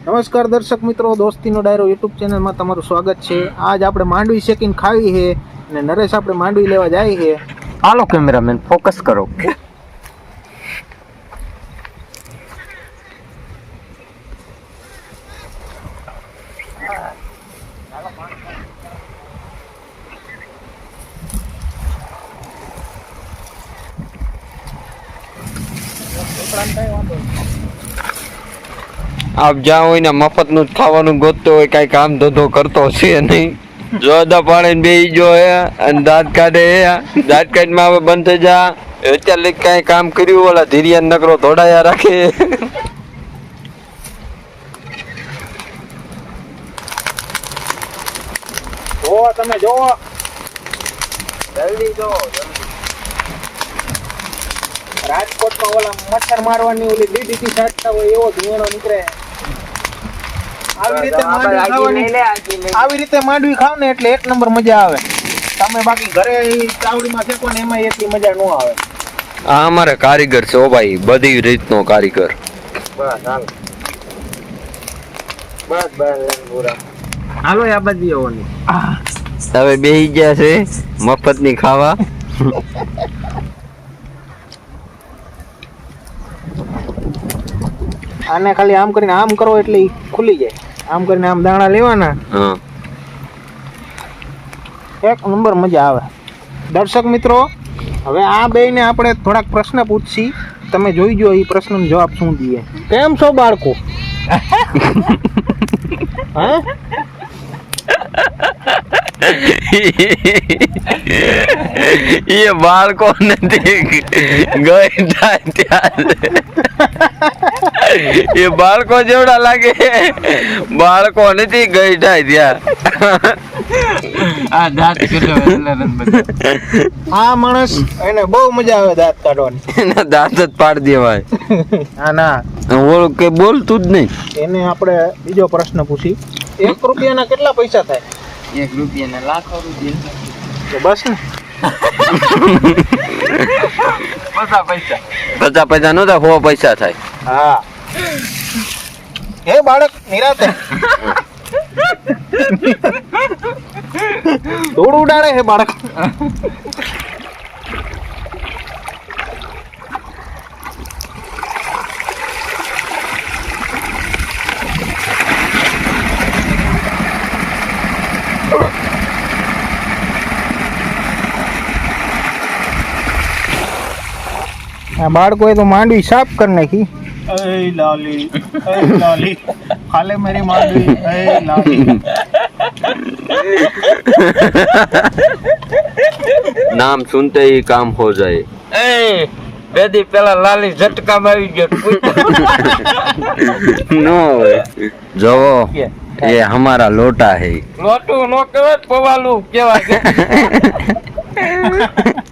નમસ્કાર દર્શક મિત્રો, દોસ્તીનો ડાયરો યુટ્યુબ ચેનલમાં તમારું સ્વાગત છે। આજ આપણે માંડવી શેકીને ખાવી છે અને નરેશ આપણે માંડવી લેવા જાય છે। હાલો કેમેરામેન ફોકસ કરો। આપ જ્યાં હોય ને મફત નું ખાવાનું ગોતતો હોય, કઈ કામ ધંધો કરતો છે નહીં। જો પાણી બેસી જો હે અને દાંત કાઢે હે, દાંત કાઢમાં હવે બંધ થઈ જા। અત્યારે કઈ કામ કર્યું ઓલા ધીરિયા નકરો ધોડાયા રાખે। જોવો તમે જોવો, જલ્દી જોવો રાજકોટમાં ઓલા મચ્છર મારવાની ઓલી ડીડીટી છાંટતા હોય એવો ધુમાડો નીકળે। આવી રીતે માંડવી ખાવ ને એટલે એક નંબર મજા આવે। તમે બાકી ઘરે ચાવડીમાં શેકો ને એમાં એટલી મજા ન આવે। આ અમારે કારીગર છે ઓ ભાઈ, બધી રીતનો કારીગર। બસ હાલો, બસ પૂરા હાલો આ બધી આવવાની। હવે બેસી ગયા છે મફત ની ખાવા। આને ખાલી આમ કરીને આમ કરો એટલે ઈ ખુલી જાય। આમ કરીને આમ દાણા લેવાના, હા, એક નંબર મજા આવે। દર્શક મિત્રો, હવે આ બેયને આપણે થોડાક પ્રશ્ન પૂછશી, તમે જોઈ જો એ પ્રશ્નનો જવાબ શું દઈએ। કેમ છો બાળકો? હે એ બાળકો નથી ગયડા ત્યારે એ બાળકો જેવડા લાગે, બાળકો નથી ગયડા ત્યાં। આ દાંત આ માણસ એને બહુ મજા આવે દાંત કાઢવાની। એના દાંત જ પાડી દેવાય। ના ના, ઓળ કે બોલતું જ નહીં। એને આપણે બીજો પ્રશ્ન પૂછી, 1 રૂપિયાના કેટલા પૈસા થાય? 1 રૂપિયાના લાખો રૂપિયા। તો બસ ને 50 પૈસા નો થાય, 100 પૈસા થાય। હા, હે બાળક નિરાતે ધૂળ ઉડાડે હે બાળક। बाढ़ तो मांडवी साफ कर नाखी। ए लाली खाले मेरी मांडवी, ए लाली। नाम सुनते ही काम हो जाए। ए बेदी पहला लाली झटका में આવી ગયો। नो जो ये हमारा लोटा है। लोटू नो कहे पवालू केवा।